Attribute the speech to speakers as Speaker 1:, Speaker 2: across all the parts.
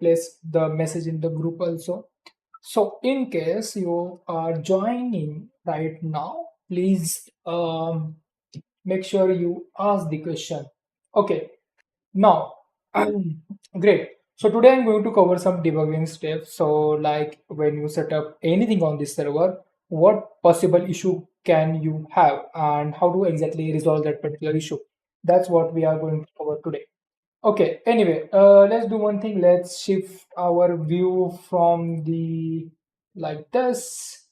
Speaker 1: place the message in the group also. So in case you are joining right now, please make sure you ask the question. Okay, now great. So today I'm going to cover some debugging steps. So like when you set up anything on this server, what possible issue can you have and how to exactly resolve that particular issue. That's what we are going to cover today. Okay, anyway, let's do one thing. Let's shift our view from the like this.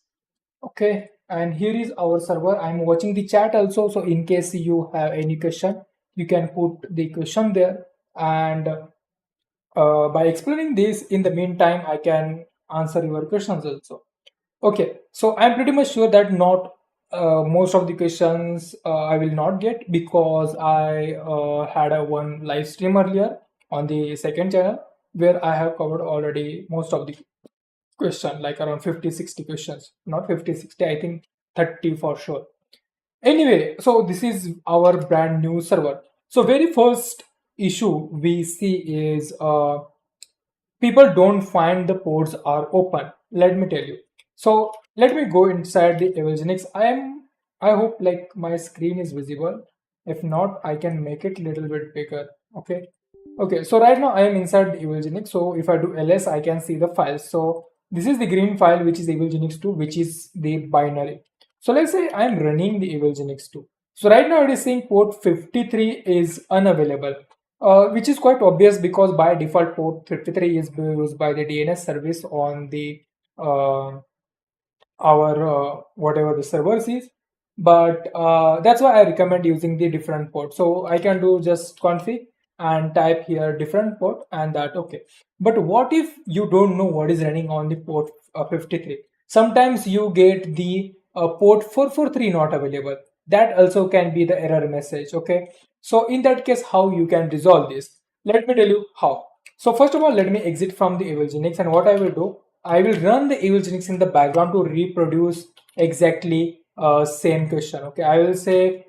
Speaker 1: Okay, and here is our server. I'm watching the chat also. So in case you have any question, you can put the question there. And by explaining this, in the meantime, I can answer your questions also. Okay, so I'm pretty much sure that not most of the questions I will not get because I had a one live stream earlier on the second channel where I have covered already most of the question, like around 50-60 questions. Not 50-60, I think 30 for sure. Anyway, so this is our brand new server. So very first issue we see is people don't find the ports are open. Let me tell you. So let me go inside the Evilginx. I hope like my screen is visible. If not, I can make it a little bit bigger. Okay. Okay, so right now I am inside the Evilginx. So if I do ls, I can see the files. So this is the green file, which is Evilginx 2, which is the binary. So let's say I am running the Evilginx 2. So right now it is saying port 53 is unavailable, which is quite obvious because by default port 53 is used by the DNS service on the our whatever the servers is. But that's why I recommend using the different port. So I can do just config and type here different port and that okay. But what if you don't know what is running on the port 53? Sometimes you get the port 443 not available. That also can be the error message. Okay, so in that case, how you can resolve this? Let me tell you how. So first of all, let me exit from the Evilginx, and what I will do, I will run the Evilginx in the background to reproduce exactly same question. Okay, I will say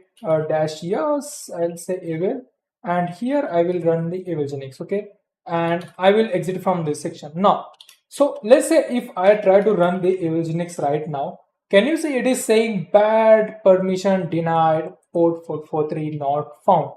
Speaker 1: dash yes, I'll say evil, and here I will run the Evilginx. Okay, and I will exit from this section now. So let's say if I try to run the Evilginx right now, can you see it is saying bad permission denied, port 443 not found.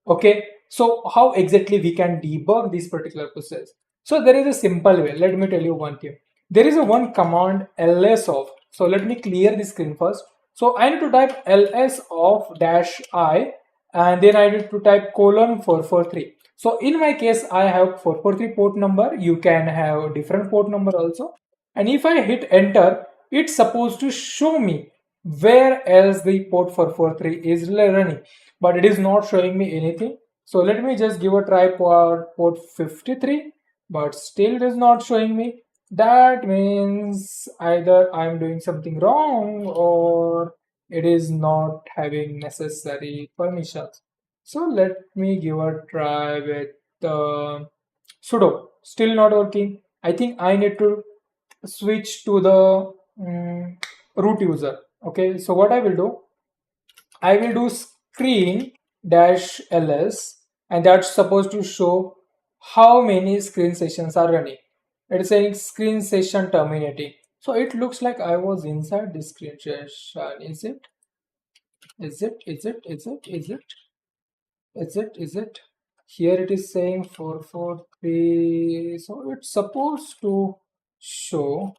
Speaker 1: Okay, so how exactly we can debug this particular process? So there is a simple way. Let me tell you one thing. There is a one command ls of. So let me clear the screen first. So I need to type ls of dash I, and then I need to type colon 443. So in my case, I have 443 port number. You can have a different port number also. And if I hit enter, it's supposed to show me where else the port 443 is running, but it is not showing me anything. So let me just give a try for port 53, but still it is not showing me. That means either I'm doing something wrong or it is not having necessary permissions. So let me give a try with sudo. Still not working. I think I need to switch to the root user. Okay, so what I will do, I will do screen dash ls, and that's supposed to show how many screen sessions are running. It's saying screen session terminating. So it looks like I was inside the screen session. Is it? Is it? Is it? Is it? Is it? Is it? Is it? Here it is saying 443. So it's supposed to show.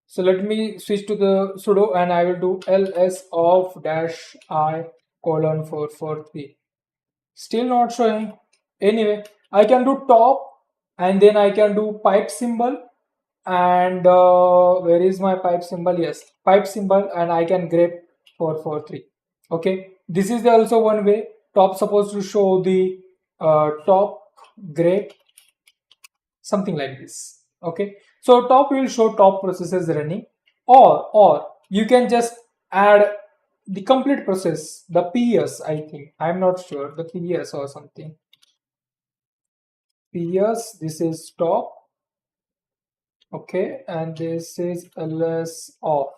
Speaker 1: So let me switch to the sudo and I will do ls of dash I colon 443. Still not showing. Anyway, I can do top and then I can do pipe symbol, and where is my pipe symbol? Yes, pipe symbol, and I can grep 443. Okay, this is also one way. Top supposed to show the top grep, something like this. Okay, so top will show top processes running, or you can just add the complete process, the ps. I think I'm not sure, the ps or something. ps, this is top. Okay, and this is ls off.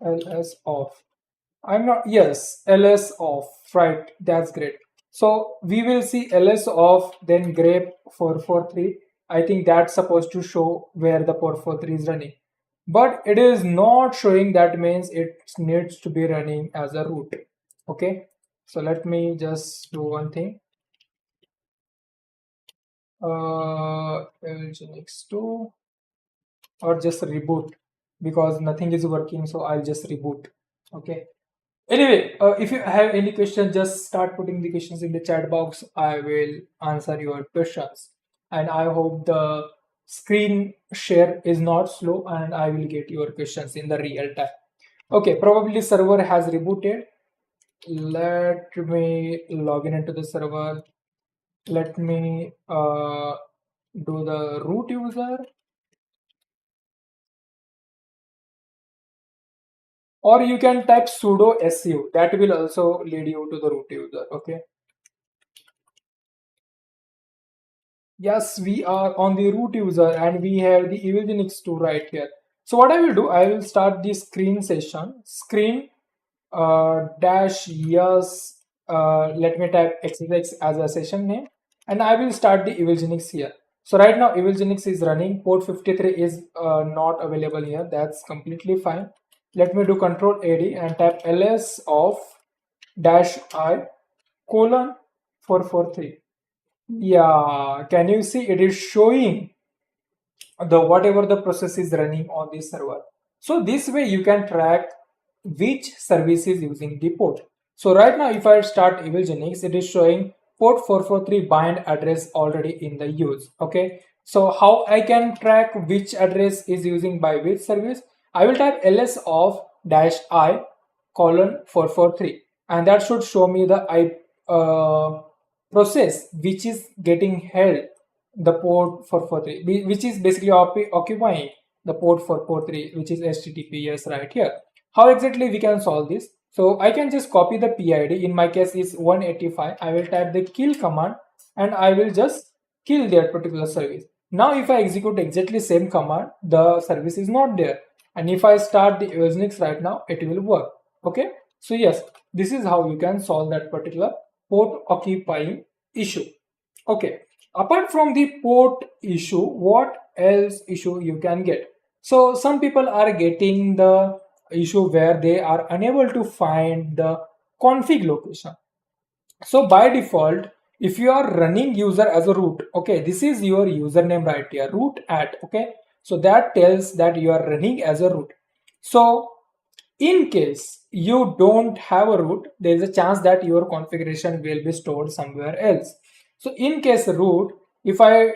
Speaker 1: ls off. I'm not, yes, ls off, right? That's great. So we will see ls of then grep 443. I think that's supposed to show where the port 43 is running, but it is not showing. That means it needs to be running as a root. Okay, so let me just do one thing. Evilginx 2 or just reboot, because nothing is working, so I'll just reboot. Okay, anyway, if you have any questions, just start putting the questions in the chat box. I will answer your questions, and I hope the screen share is not slow and I will get your questions in the real time. Okay, probably server has rebooted. Let me log in into the server. Let me do the root user, or you can type sudo su. That will also lead you to the root user. Okay. Yes, we are on the root user and we have the Evilginx 2 right here. So what I will do, I will start the screen session. Screen dash yes. Let me type xx as a session name, and I will start the Evilginx here. So right now Evilginx is running. Port 53 is not available here. That's completely fine. Let me do Control AD and type ls of dash I colon 443. Yeah, can you see it is showing the whatever the process is running on this server. So this way you can track which service is using the port. So right now if I start Evilginx, it is showing port 443 bind address already in the use. Okay, so how I can track which address is using by which service? I will type ls of dash I colon 443, and that should show me the process which is getting held the port 443, which is basically occupying the port 443, which is HTTPS right here. How exactly we can solve this? So I can just copy the PID. In my case is 185. I will type the kill command and I will just kill that particular service. Now if I execute exactly same command, the service is not there. And if I start the Evilginx right now, it will work. Okay. So yes, this is how you can solve that particular port occupying issue. Okay, apart from the port issue, what else issue you can get? So some people are getting the issue where they are unable to find the config location. So by default, if you are running user as a root, okay, this is your username right here, root at, okay, so that tells that you are running as a root. So in case you don't have a root, there is a chance that your configuration will be stored somewhere else. So in case root, if I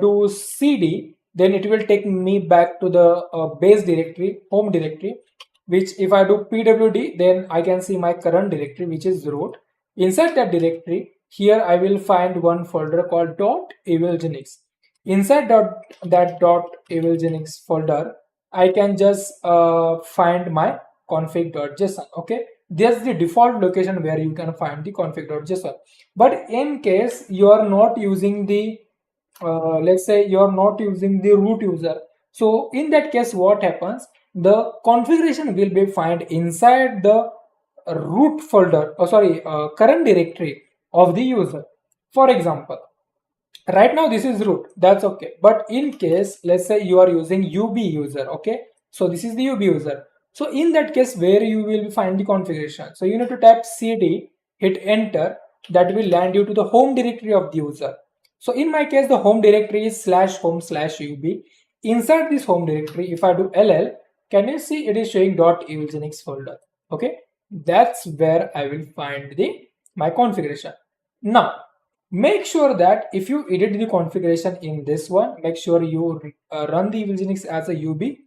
Speaker 1: do cd, then it will take me back to the base directory, home directory, which if I do pwd, then I can see my current directory, which is root. Inside that directory, here I will find one folder called .evilginx. Inside that .evilginx folder, I can just find my config.json. Okay, there's the default location where you can find the config.json. But in case you are not using the let's say you are not using the root user, so in that case what happens, the configuration will be found inside the root folder, current directory of the user. For example, right now this is root, that's okay, but in case let's say you are using ub user, okay, so this is the ub user. So in that case, where you will find the configuration, so you need to type cd, hit enter, that will land you to the home directory of the user. So in my case, the home directory is /home/ub. Inside this home directory, if I do ll, can you see it is showing .evilginx folder? Okay, that's where I will find the my configuration. Now make sure that if you edit the configuration in this one, make sure you run the Evilginx as a UB.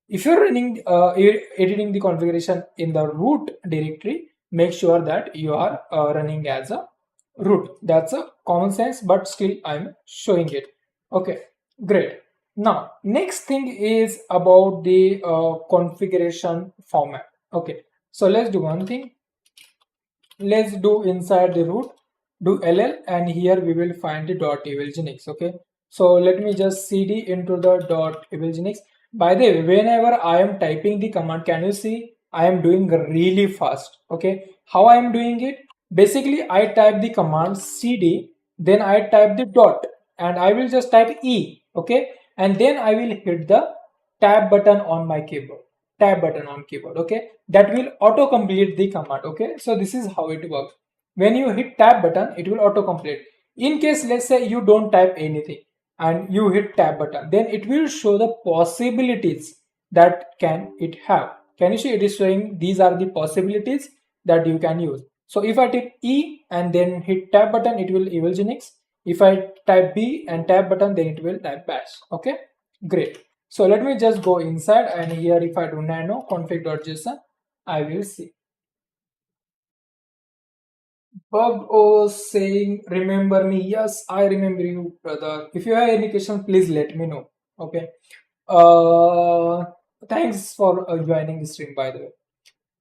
Speaker 1: If you're running editing the configuration in the root directory, make sure that you are running as a root. That's a common sense, but still I'm showing it. Okay, great. Now next thing is about the configuration format. Okay, so let's do one thing. Let's do inside the root, do ll, and here we will find the .evilginx. Okay, so let me just cd into the .evilginx. By the way, whenever I am typing the command, can you see I am doing really fast? Okay, how I am doing it? Basically, I type the command cd, then I type the dot, and I will just type e, okay, and then I will hit the tab button on my keyboard, tab button on keyboard, okay, that will auto complete the command. Okay, so this is how it works. When you hit tab button, it will auto complete. In case, let's say you don't type anything and you hit tab button, then it will show the possibilities that can it have. Can you see it is showing these are the possibilities that you can use. So if I type E and then hit tab button, it will Evilginx. If I type B and tab button, then it will type bash. Okay, great. So let me just go inside, and here if I do nano config.json, I will see. Bug was saying, remember me. Yes, I remember you, brother. If you have any question, please let me know. Okay. Thanks for joining the stream, by the way.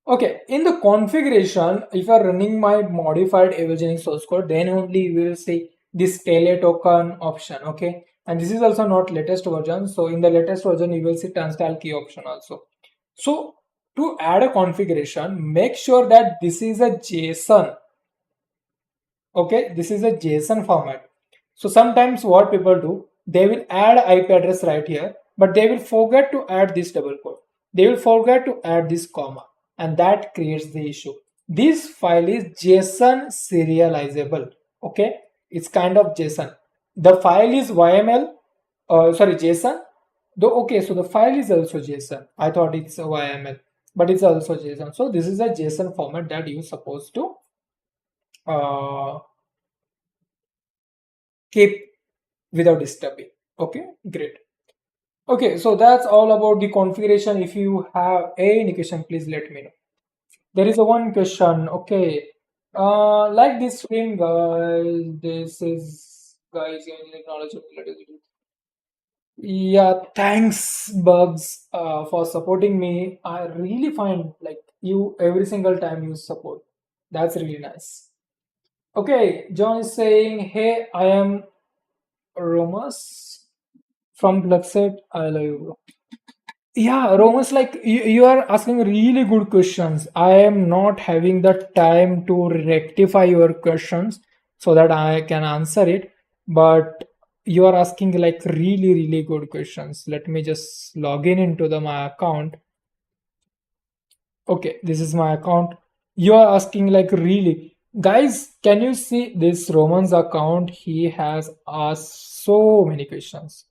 Speaker 1: Okay, in the configuration, if you are running my modified Evilginx source code, then only you will see this tele token option. Okay, and this is also not latest version. So in the latest version, you will see turnstile key option also. So to add a configuration, make sure that this is a JSON. Okay, this is a JSON format. So sometimes what people do, they will add IP address right here, but they will forget to add this double quote. They will forget to add this comma, and that creates the issue. This file is JSON serializable. Okay, it's kind of JSON. The file is YML, sorry, JSON. Though, okay, so the file is also JSON. I thought it's a YML, but it's also JSON. So this is a JSON format that you're supposed to keep without disturbing. Okay, great. Okay, so that's all about the configuration. If you have any question, please let me know. There is a one question. Okay, like this stream, guys. This is guys knowledge of electricity. Yeah, thanks, Bugs, for supporting me. I really find like you every single time you support. That's really nice. Okay, John is saying, "Hey, I am Romas from Luxet. I love you, bro." Yeah, Romas, like you are asking really good questions. I am not having the time to rectify your questions so that I can answer it. But you are asking like really, really good questions. Let me just log in into my account. Okay, this is my account. You are asking like really, guys, can you see this Roman's account? He has asked so many questions,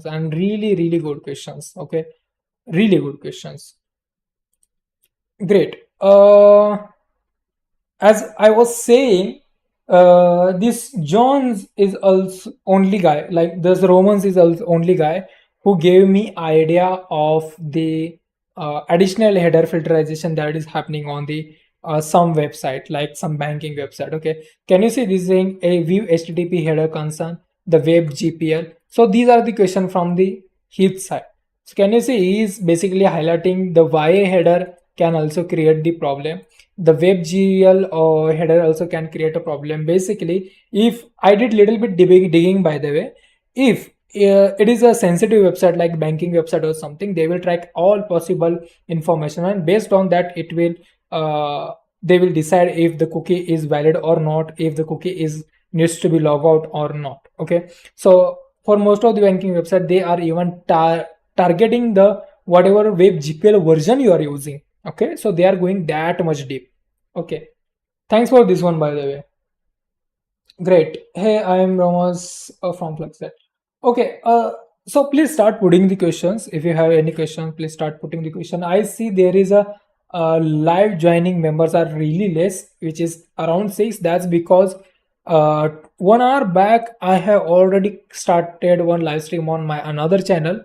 Speaker 1: and really, really good questions. Okay, really good questions. Great. As I was saying, this Jones is also only guy. Like this Romans is also only guy who gave me idea of the additional header filterization that is happening on the some website, like some banking website. Okay, can you see this saying a view HTTP header concern, the web GPL? So these are the question from the his side. So can you see he is basically highlighting the why header can also create the problem. The WebGL or header also can create a problem. Basically, if I did little bit digging, by the way, if it is a sensitive website like banking website or something, they will track all possible information, and based on that, it will they will decide if the cookie is valid or not, if the cookie is needs to be logged out or not. Okay, so for most of the banking website, they are even targeting the whatever web GPL version you are using. Okay, so they are going that much deep. Okay, thanks for this one, by the way. Great. Hey, I am Ramas from Fluxet. Okay, so please start putting the questions. If you have any question, please start putting the question. I see there is a live joining members are really less, which is around 6. That's because 1 hour back I have already started one live stream on my another channel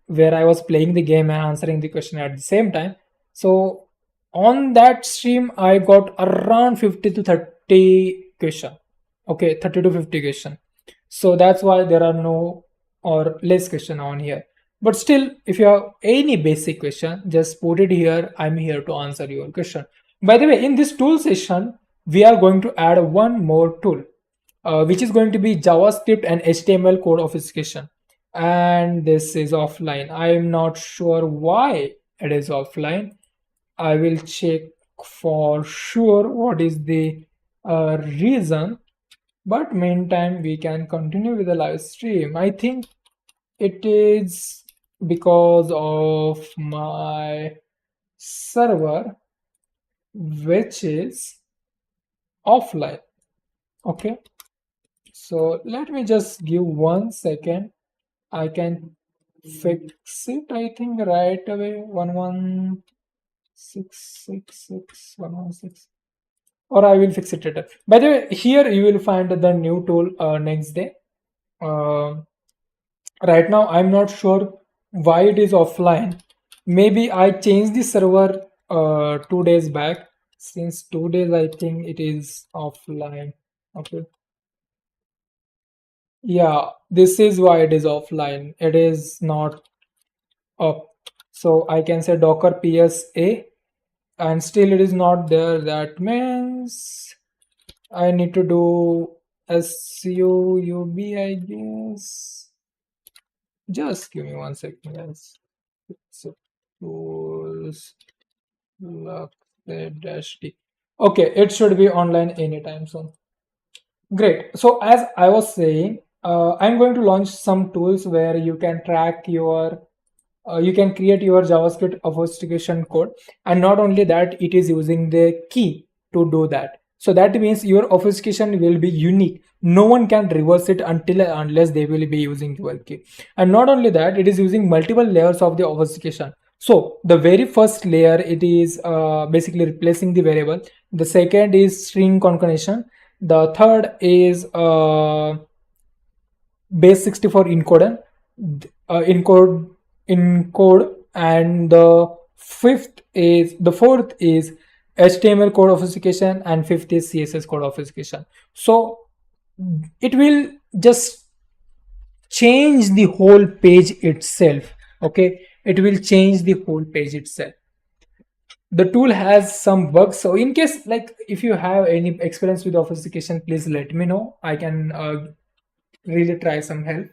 Speaker 1: where I was playing the game and answering the question at the same time. So on that stream I got around 50 to 30 question. Okay, 30 to 50 question. So that's why there are no or less question on here. But still, if you have any basic question, just put it here. I'm here to answer your question. By the way, in this tool session, we are going to add one more tool, which is going to be JavaScript and HTML code obfuscation. And this is offline. I am not sure why it is offline. I will check for sure what is the reason, but meantime we can continue with the live stream. I think it is because of my server which is offline. Okay, so let me just give 1 second. I can fix it, I think, right away. 116661116, or I will fix it later. By the way, here you will find the new tool next day. Right now I'm not sure why it is offline. Maybe I changed the server 2 days back. Since 2 days I think it is offline. Okay, yeah, this is why it is offline. It is not up. So I can say docker psa and still it is not there. That means I need to do sub, I guess. Just give me 1 second, guys. So tools dash d. Okay, it should be online anytime soon. Great. So as I was saying, I'm going to launch some tools where you can track your you can create your JavaScript authentication code, and not only that, it is using the key to do that. So that means your authentication will be unique. No one can reverse it until unless they will be using your key. And not only that, it is using multiple layers of the authentication. So the very first layer, it is basically replacing the variable. The second is string concatenation. The third is base 64 encoding, encode, and the fourth is HTML code authentication, and fifth is CSS code authentication. So it will just change the whole page itself. Okay, it will change the whole page itself. The tool has some bugs, so in case, like, if you have any experience with authentication, please let me know. I can really try some help.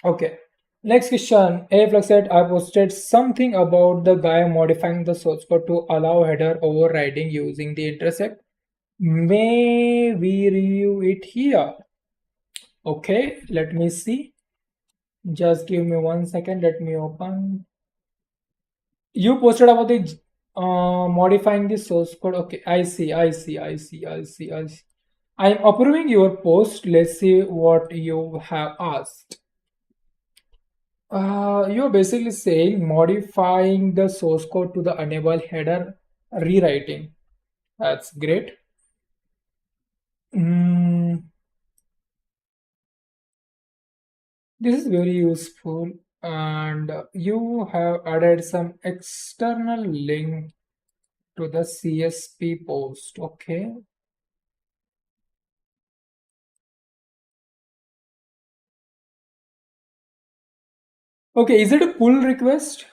Speaker 1: Okay, next question. Aflux said, I posted something about the guy modifying the source code to allow header overriding using the intercept. May we review it here? Okay, let me see. Just give me 1 second. Let me open. You posted about the modifying the source code. Okay, I see. I'm approving your post. Let's see what you have asked. You're basically saying modifying the source code to the enable header rewriting. That's great. This is very useful, and you have added some external link to the CSP post. Okay. Okay, is it a pull request?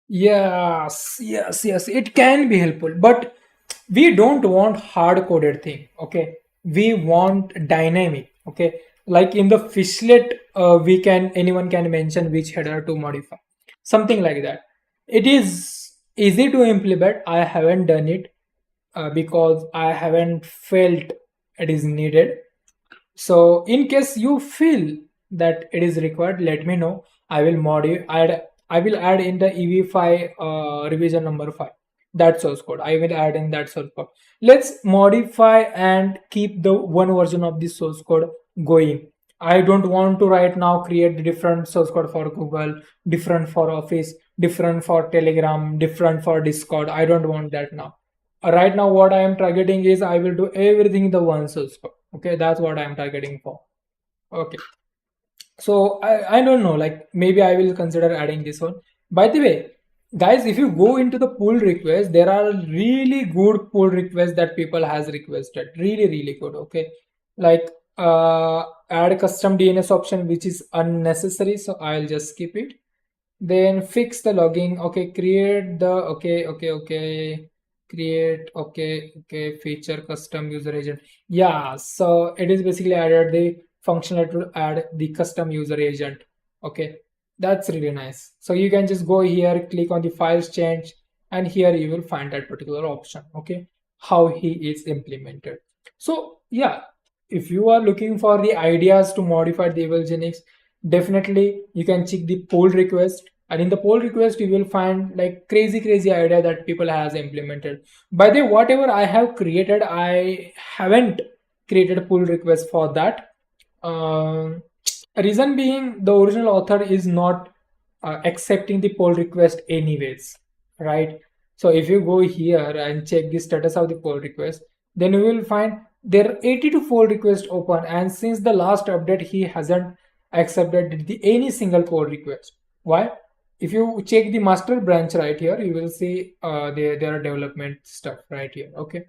Speaker 1: Yes, it can be helpful, but we don't want hard-coded thing. Okay, we want dynamic. Okay, like in the fishlet, anyone can mention which header to modify, something like that. It is easy to implement. I haven't done it because I haven't felt it is needed. So in case you feel that it is required, let me know. I will add in the EV5 revision number 5, that source code. I will add in that source code. Let's modify and keep the one version of this source code going. I don't want to right now create different source code for Google, different for Office, different for Telegram, different for Discord. I don't want that now. Right now what I am targeting is I will do everything in the one source code. Okay, that's what I am targeting for. Okay, so I don't know, like maybe I will consider adding this one. By the way, guys, if you go into the pull request, there are really good pull requests that people has requested, really good. Okay, like add custom DNS option, which is unnecessary, so I'll just skip it. Then fix the logging. Okay, create the create feature custom user agent. Yeah, so it is basically added the functionality to add the custom user agent. Okay, That's really nice. So you can just go here, click on the files change, and here you will find that particular option. Okay, how he is implemented. So yeah, if you are looking for the ideas to modify the Evilginx, definitely you can check the pull request. And in the pull request, you will find like crazy idea that people has implemented. By the way, whatever I have created, I haven't created a pull request for that. Um, Reason being, the original author is not accepting the pull request anyways, right? So if you go here and check the status of the pull request, then you will find there are 82 pull requests open, and since the last update, he hasn't accepted any single pull request. Why? If you check the master branch right here, you will see there are development stuff right here. Okay.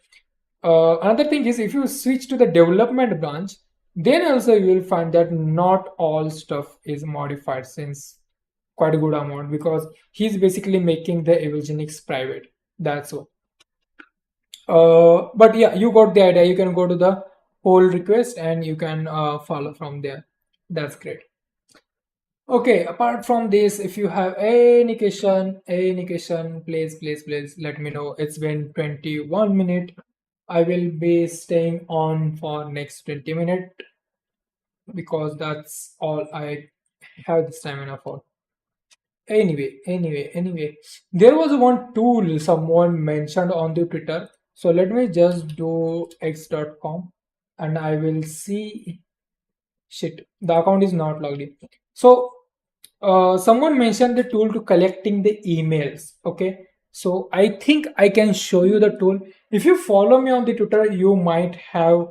Speaker 1: Another thing is, if you switch to the development branch, then also you will find that not all stuff is modified since quite a good amount, because he's basically making the Evilginx private. That's all. But yeah, you got the idea. You can go to the pull request and you can follow from there. That's great. Okay, apart from this, if you have any question, please let me know. It's been 21 minutes. I will be staying on for next 20 minutes because that's all I have this stamina for. Anyway, there was one tool someone mentioned on the Twitter. So let me just do x.com and I will see. Shit, the account is not logged in. So someone mentioned the tool to collecting the emails. Okay, so I think I can show you the tool. If you follow me on the Twitter, you might have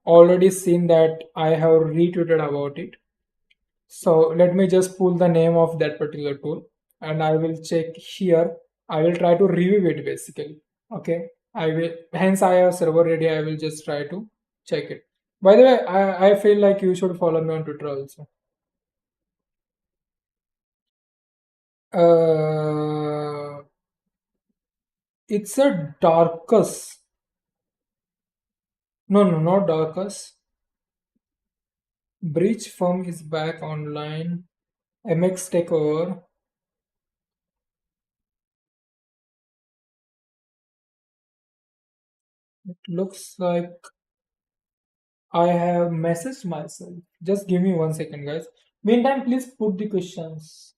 Speaker 1: already seen that I have retweeted about it. So let me just pull the name of that particular tool and I will check here. I will try to review it basically. Okay, I will, hence I have server ready. I will just try to check it. By the way, I feel like you should follow me on Twitter also. Uh, it's a Darkus. No, not Darkus. Breach firm is back online. MX takeover. It looks like I have messaged myself. Just give me 1 second, guys. Meantime, please put the questions.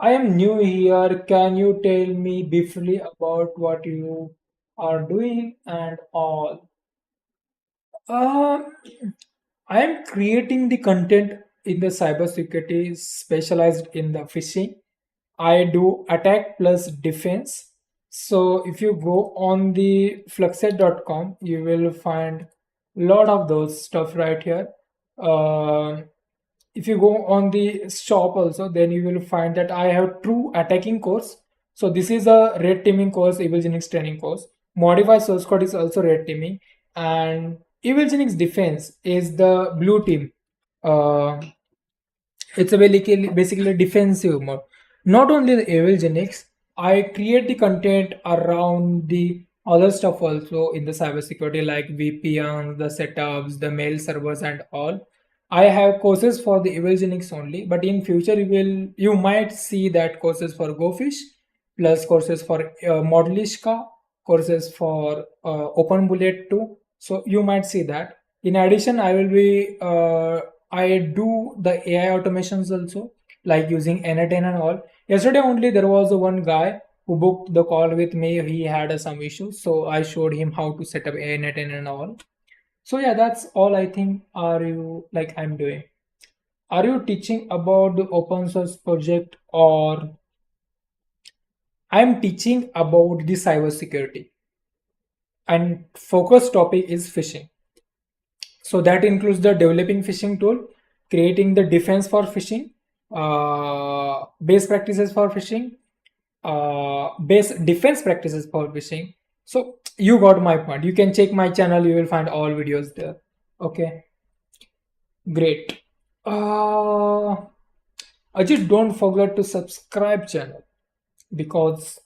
Speaker 1: I am new here. Can you tell me briefly about what you are doing and all? Uh, I am creating the content in the cybersecurity specialized in the phishing. I do attack plus defense. So if you go on the fluxet.com, you will find a lot of those stuff right here. Um if you go on the shop also, then you will find that I have true attacking course. So this is a red teaming course, Evilginx training course. Modified source code is also red teaming, and Evilginx defense is the blue team. Uh, it's a basically defensive mode. Not only the Evilginx, I create the content around the other stuff also in the cybersecurity like VPNs, the setups, the mail servers, and all. I have courses for the Evilginx only, but in future you might see that courses for Gophish, plus courses for Modlishka, courses for Open Bullet too. So you might see that. In addition, I do the AI automations also, like using N10 and all. Yesterday only there was one guy who booked the call with me. He had some issues, so I showed him how to set up N10 and all. So yeah, that's all I think. Are you like I'm doing? Are you teaching about the open source project, or I'm teaching about the cybersecurity and focus topic is phishing? So that includes the developing phishing tool, creating the defense for phishing, base practices for phishing, base defense practices for phishing. So you got my point. You can check my channel. You will find all videos there. Okay, great. Uh, I just don't forget to subscribe channel because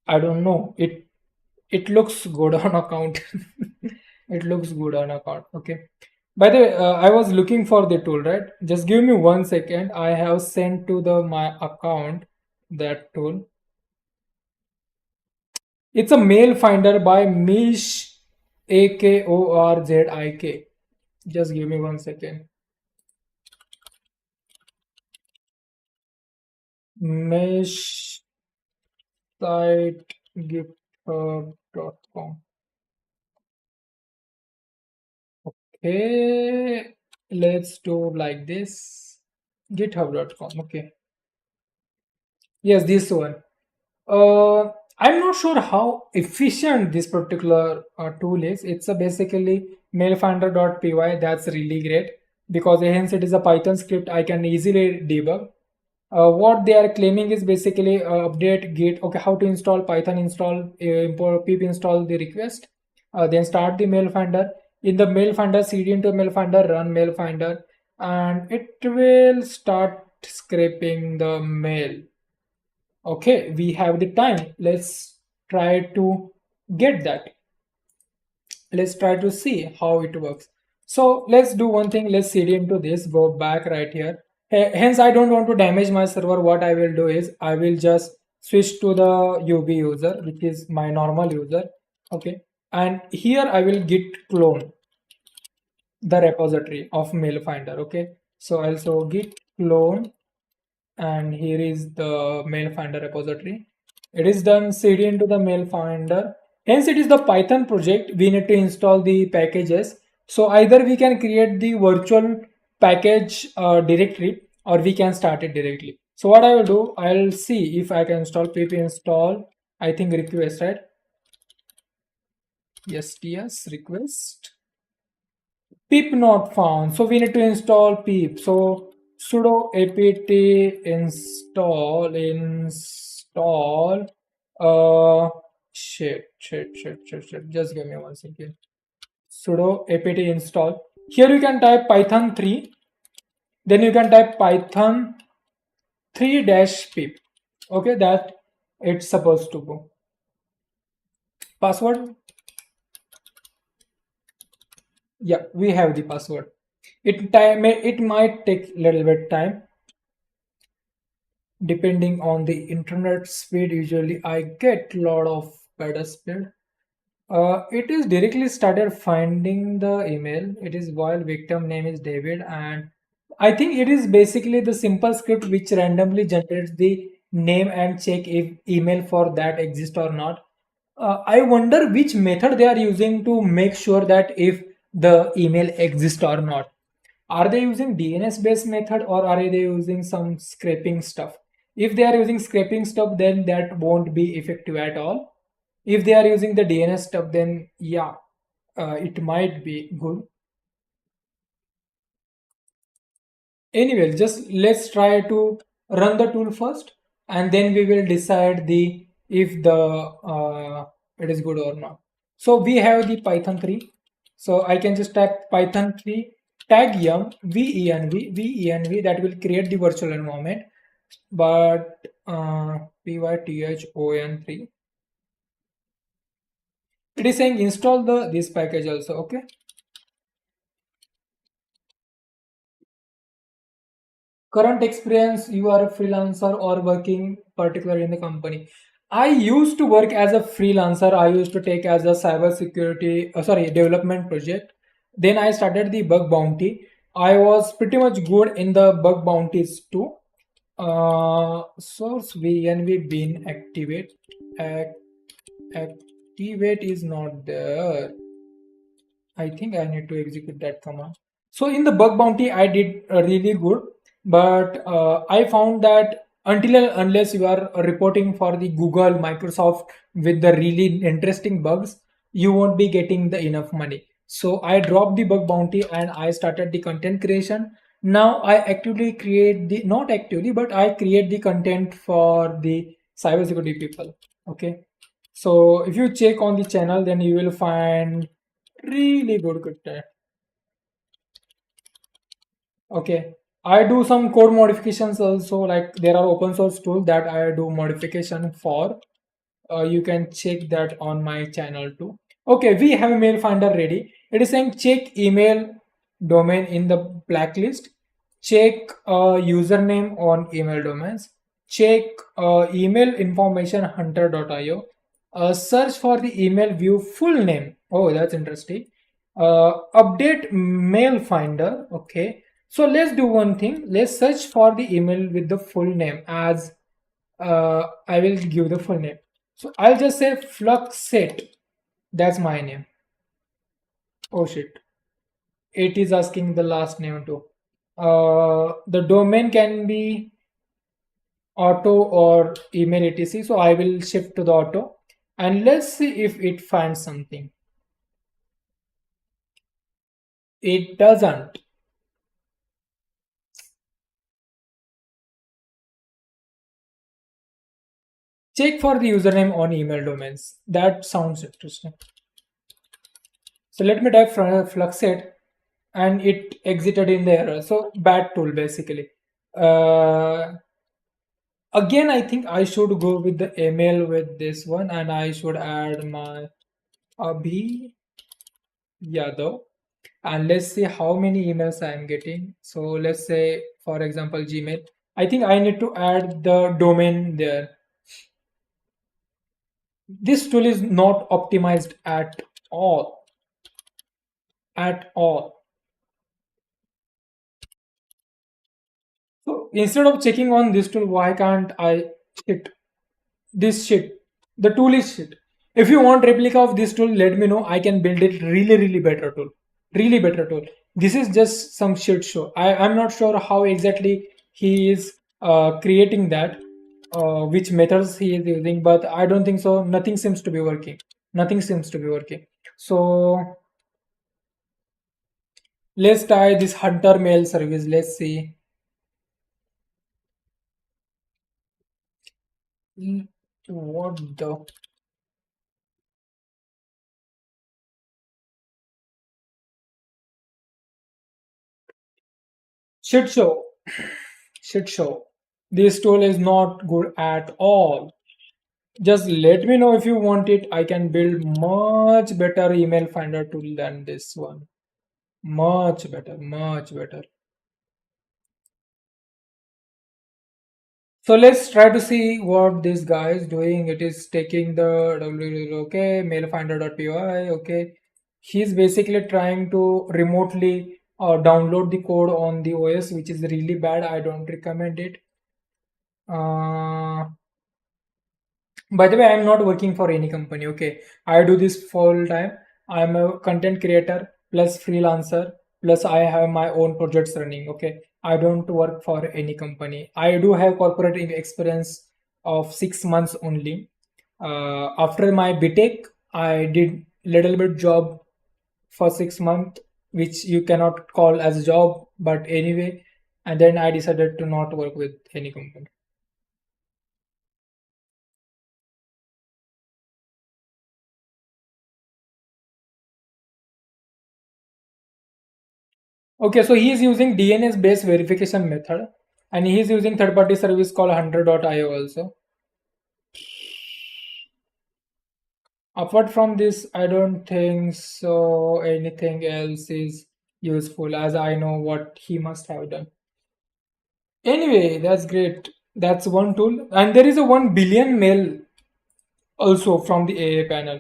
Speaker 1: I don't know it looks good on account. It looks good on account. Okay. By the way, I was looking for the tool, right? Just give me 1 second. I have sent to the my account that tool. It's a mail finder by Mish Akorzik. Just give me 1 second. Mesh site github.com. Okay, let's do like this. GitHub.com. Okay. Yes, this one. I'm not sure how efficient this particular tool is. It's a basically mailfinder.py. That's really great because hence it is a Python script I can easily debug. What they are claiming is basically update git. Okay, how to install Python install import pip install the request. Then start the mail finder. In the mail finder, cd into mail finder, run mail finder, and it will start scraping the mail. Okay, we have the time. Let's try to get that. Let's try to see how it works. So let's do one thing. Let's cd into this, go back right here. Hence I don't want to damage my server. What I will do is I will just switch to the ub user, which is my normal user. Okay, and here I will git clone the repository of mail finder. Okay, so also git clone, and here is the mail finder repository. It is done cd into the mail finder. Hence it is the Python project. We need to install the packages. So either we can create the virtual package directory, or we can start it directly. So what I will do, I'll see if I can install pip install, I think request, right? Yes, request. Pip not found. So we need to install pip. So sudo apt install shit. Just give me 1 second. Sudo apt install. Here you can type python 3. Then you can type python 3 dash pip. Okay, that it's supposed to go. Password. Yeah, we have the password. It might take a little bit time depending on the internet speed. Usually I get a lot of better speed. It is directly started finding the email. It is while victim name is David, and I think it is basically the simple script which randomly generates the name and check if email for that exists or not. I wonder which method they are using to make sure that if the email exists or not. Are they using DNS based method, or are they using some scraping stuff? If they are using scraping stuff, then that won't be effective at all. If they are using the DNS stuff, then yeah, it might be good. Anyway, just let's try to run the tool first, and then we will decide the if the it is good or not. So we have the Python 3. So I can just type Python 3 tag yum venv that will create the virtual environment. But python3, it is saying install the this package also. Okay. Current experience, you are a freelancer or working particularly in the company. I used to work as a freelancer. I used to take as a development project. Then I started the bug bounty. I was pretty much good in the bug bounties too. Source venv bin activate is not there. I think I need to execute that command. So in the bug bounty, I did really good, but I found that until and unless you are reporting for the Google, Microsoft with the really interesting bugs, you won't be getting the enough money. So I dropped the bug bounty and I started the content creation. Now I actively create the, not actively, but I create the content for the cybersecurity people. Okay. So if you check on the channel, then you will find really good content. Okay, I do some code modifications also. Like there are open source tools that I do modification for. You can check that on my channel too. Okay, we have a mail finder ready. It is saying check email domain in the blacklist, check username on email domains, check email information hunter.io, search for the email view full name. Oh, that's interesting. Update mail finder. Okay, so let's do one thing. Let's search for the email with the full name as I will give the full name. So I'll just say Fluxset. That's my name. Oh shit. It is asking the last name too. The domain can be auto or email etc. So I will shift to the auto and let's see if it finds something. It doesn't. Check for the username on email domains. That sounds interesting. So let me type Fluxset and it exited in the error. So bad tool basically. Uh, Again, I think I should go with the email with this one and I should add my Abhi Yadav and let's see how many emails I am getting. So let's say, for example, Gmail. I think I need to add the domain there. This tool is not optimized at all. At all. So instead of checking on this tool, why can't I shit? This shit. The tool is shit. If you want replica of this tool, let me know. I can build it really better tool. Really better tool. This is just some shit show. I'm not sure how exactly he is creating that, which methods he is using, but I don't think so. Nothing seems to be working. Nothing seems to be working. So let's try this hunter mail service. Let's see. What the shit show? Shit show. This tool is not good at all. Just let me know if you want it. I can build much better email finder tool than this one. Much better, much better. So let's try to see what this guy is doing. It is taking the okay, mailfinder.py. Okay, he's basically trying to remotely download the code on the OS, which is really bad. I don't recommend it. By the way, I'm not working for any company. Okay, I do this full time. I'm a content creator plus freelancer plus I have my own projects running. Okay, I don't work for any company. I do have corporate experience of 6 months only. After my BTech, I did little bit job for 6 months, which you cannot call as a job, but anyway, and then I decided to not work with any company. Okay, so he is using DNS based verification method and he is using third party service called hunter.io also. Apart from this, I don't think so anything else is useful as I know what he must have done. Anyway, that's great. That's one tool. And there is a 1 billion mail also from the AA panel.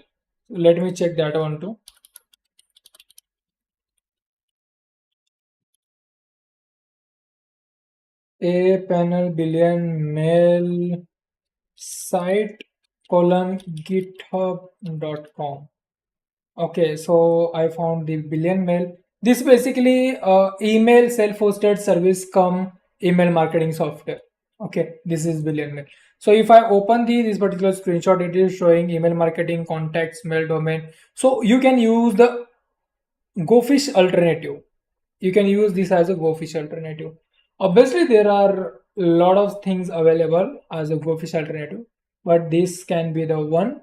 Speaker 1: Let me check that one too. AA panel billion mail site colon github.com. Okay, so I found the billion mail. This basically email self-hosted service come email marketing software. Okay, this is billion mail. So if I open this particular screenshot, it is showing email marketing, contacts, mail domain. So you can use the Gophish alternative. You can use this as a Gophish alternative. Obviously, there are a lot of things available as a Gophish alternative, but this can be the one.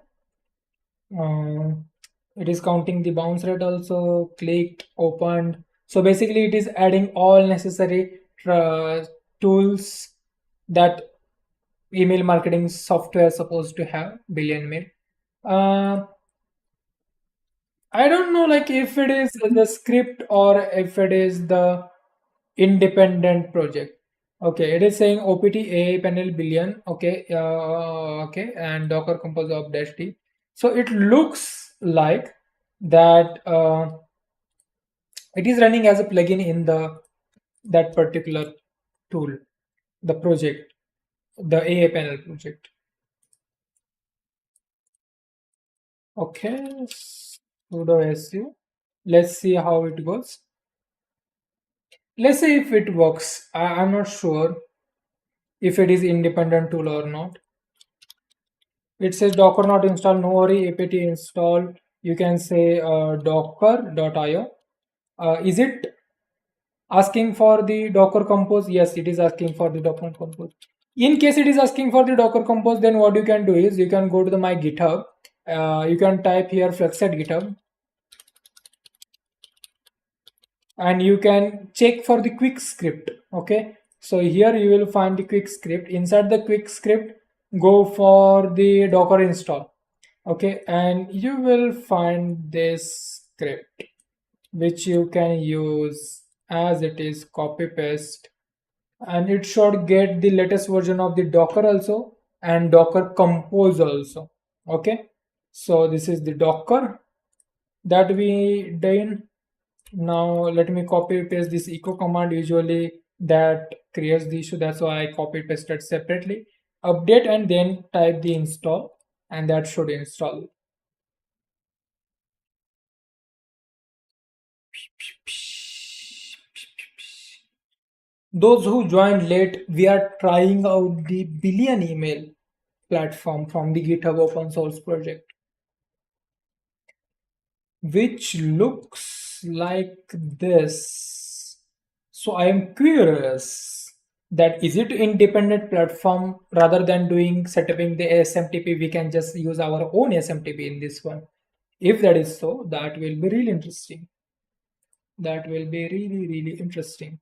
Speaker 1: It is counting the bounce rate also, clicked, opened. So basically, it is adding all necessary tools that email marketing software is supposed to have, billion mail. Uh, I don't know, like if it is the script or if it is the independent project. Okay, it is saying OPT A panel billion. Okay, okay, and Docker Compose of dash T. So it looks like that it is running as a plugin in the that particular tool, the project, the AA panel project. Okay, sudo su. Let's see how it goes. Let's see if it works. I'm not sure if it is independent tool or not. It says Docker not install, no worry, apt install. You can say docker.io. Is it asking for the Docker Compose? Yes, it is asking for the Docker Compose. In case it is asking for the Docker Compose, then what you can do is you can go to my GitHub. You can type here flex at GitHub, and you can check for the quick script. Okay, so here you will find the quick script. Inside the quick script, go for the Docker install. Okay, and you will find this script which you can use as it is, copy paste, and it should get the latest version of the Docker also and Docker Compose also. Okay, so this is the Docker that we done. Now let me copy paste this echo command. Usually that creates the issue, that's why I copy pasted separately. Update and then type the install, and that should install. Those who joined late, we are trying out the billion email platform from the GitHub open source project, which looks like this. So I am curious that is it independent platform rather than doing setting the SMTP, we can just use our own SMTP in this one. If that is so, that will be really interesting. That will be really, really interesting.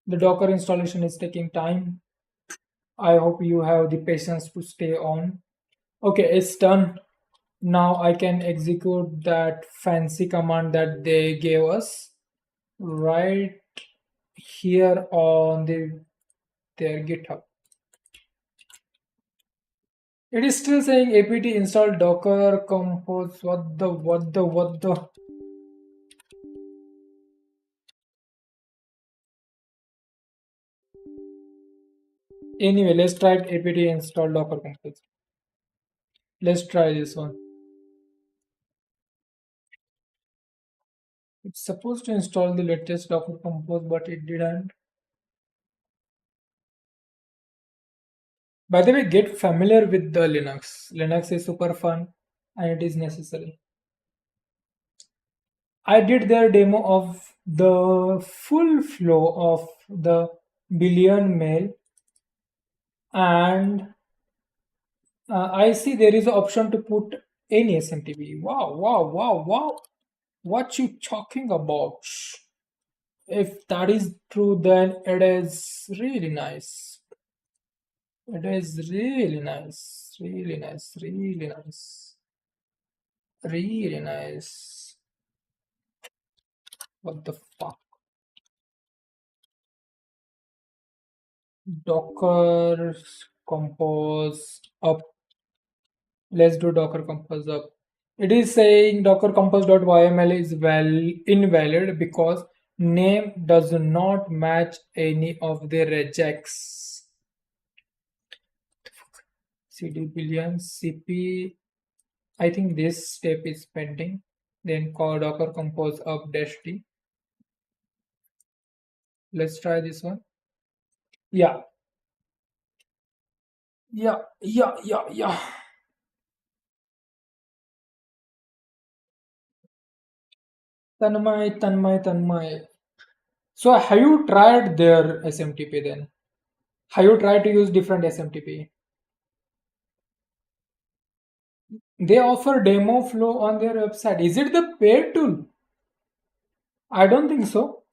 Speaker 1: The Docker installation is taking time. I hope you have the patience to stay on. Okay, it's done. Now I can execute that fancy command that they gave us right here on their GitHub. It is still saying apt install docker compose. What the. Anyway, let's try apt install docker compose. Let's try this one. It's supposed to install the latest docker compose, but it didn't. By the way, get familiar with the Linux. Linux is super fun and it is necessary. I did their demo of the full flow of the billion mail, and I see there is an option to put any SMTP. Wow, wow, wow, wow. What you talking about? If that is true, then it is really nice. It is really nice. Really nice. Really nice. Really nice. What the fuck? Docker compose up. Let's do Docker compose up. It is saying Docker compose.yml is invalid because name does not match any of the regex. CD billion CP. I think this step is pending. Then call Docker compose up dash t. Let's try this one. Yeah. Yeah. Tanmay. So have you tried their SMTP then? Have you tried to use different SMTP? They offer demo flow on their website. Is it the paid tool? I don't think so.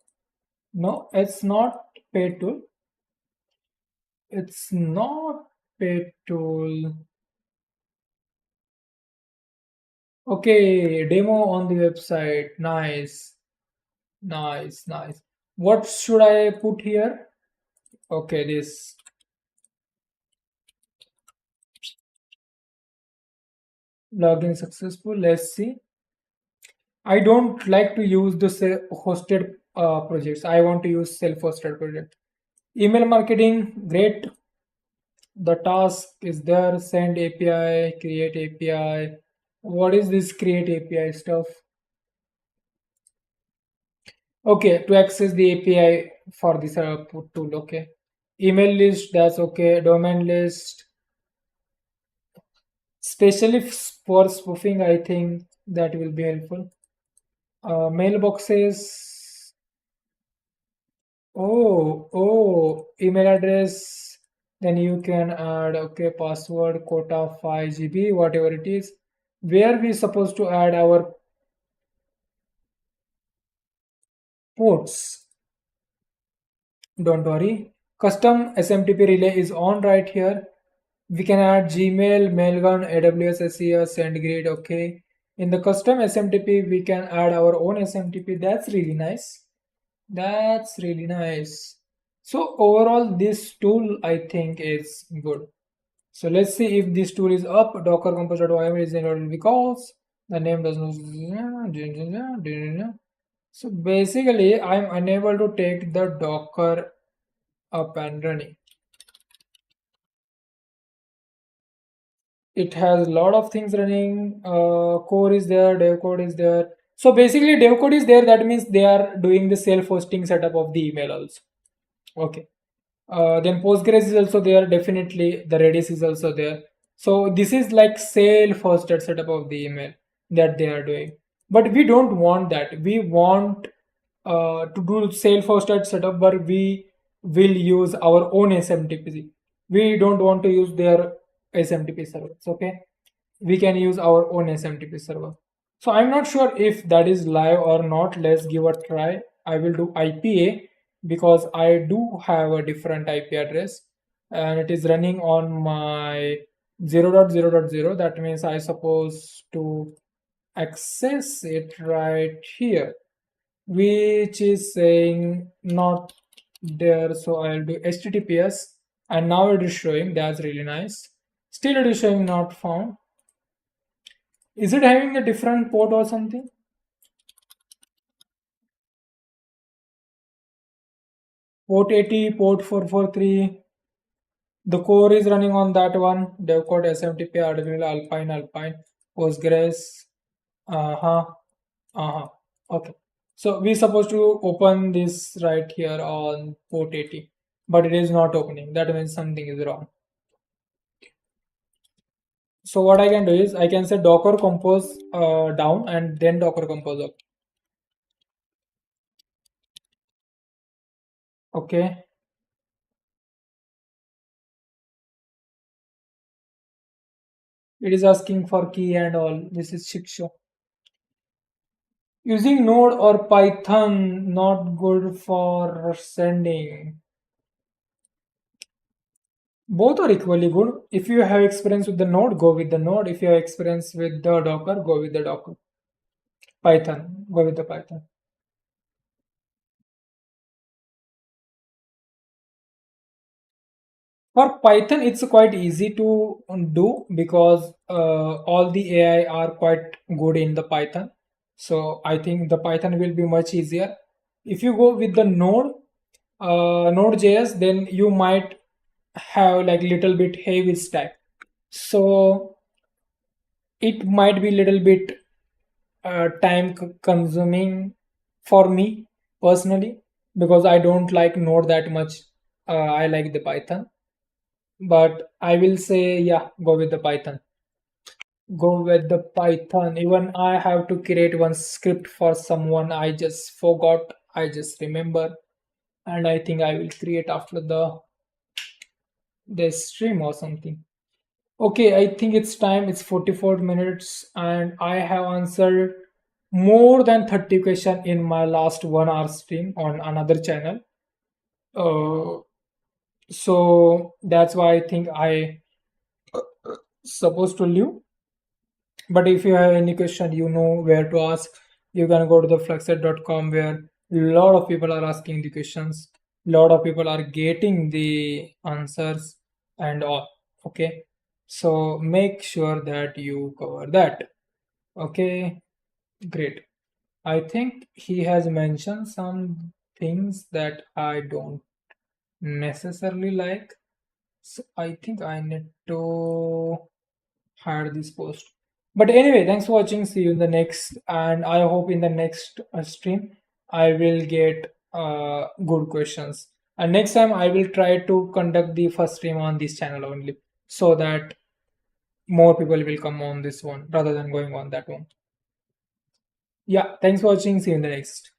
Speaker 1: No, it's not paid tool. It's not paid tool. Okay, demo on the website. Nice, nice, nice. What should I put here? Okay, this login successful. Let's see. I don't like to use the hosted projects. I want to use self-hosted project. Email marketing, great. The task is there. Send API, create API. What is this create API stuff? Okay, to access the API for this tool. Okay, email list. That's okay. Domain list. Especially for spoofing, I think that will be helpful. Mailboxes. Email address. Then you can add, okay, password, quota 5 GB, whatever it is. Where we supposed to add our ports? Don't worry. Custom SMTP relay is on right here. We can add Gmail, Mailgun, AWS SES, SendGrid, okay. In the custom SMTP, we can add our own SMTP. That's really nice. That's really nice. So overall, this tool I think is good. So let's see if this tool is up. Docker compose.yml is enabled because the name does not. So basically, I'm unable to take the Docker up and running. It has a lot of things running. Core is there, dev code is there. So basically, dev code is there. That means they are doing the self-hosting setup of the email also. Okay. Then Postgres is also there. Definitely, the Redis is also there. So this is like self-hosted setup of the email that they are doing. But we don't want that. We want to do self-hosted setup, but we will use our own SMTP. We don't want to use their SMTP servers. Okay, we can use our own SMTP server. So I'm not sure if that is live or not. Let's give a try. I will do IPA because I do have a different IP address and it is running on my 0.0.0. That means I suppose to access it right here, which is saying not there. So I'll do HTTPS and now it is showing. That's really nice. Still it is showing not found. Is it having a different port or something? Port 80, port 443. The core is running on that one. Dev code SMTP, Arduino, Alpine, Postgres. Uh-huh. Uh-huh. Okay. So we're supposed to open this right here on port 80, but it is not opening. That means something is wrong. So what I can do is I can say Docker compose down and then Docker compose up. Okay. It is asking for key and all. This is shit show. Using Node or Python not good for sending. Both are equally good. If you have experience with the Node, go with the Node. If you have experience with the Docker, go with the Docker. Python, go with the Python. For Python, it's quite easy to do because all the AI are quite good in the Python. So I think the Python will be much easier. If you go with the Node.js, then you might have like little bit heavy stack. So it might be little bit time consuming for me personally because I don't like Node that much. I like the Python, but I will say, yeah, go with the Python. Go with the Python. Even I have to create one script for someone. I just forgot. I just remember, and I think I will create after the stream or something. Okay, I think it's time. It's 44 minutes, and I have answered more than 30 questions in my last 1 hour stream on another channel. Uh, so that's why I think I supposed to leave. But if you have any question, you know where to ask. You can go to the fluxet.com where a lot of people are asking the questions. A lot of people are getting the answers and all. Okay. So make sure that you cover that. Okay. Great. I think he has mentioned some things that I don't necessarily like. So I think I need to hide this post. But anyway, thanks for watching. See you in the next, and I hope in the next stream I will get good questions. And next time I will try to conduct the first stream on this channel only, so that more people will come on this one rather than going on that one. Yeah, thanks for watching. See you in the next.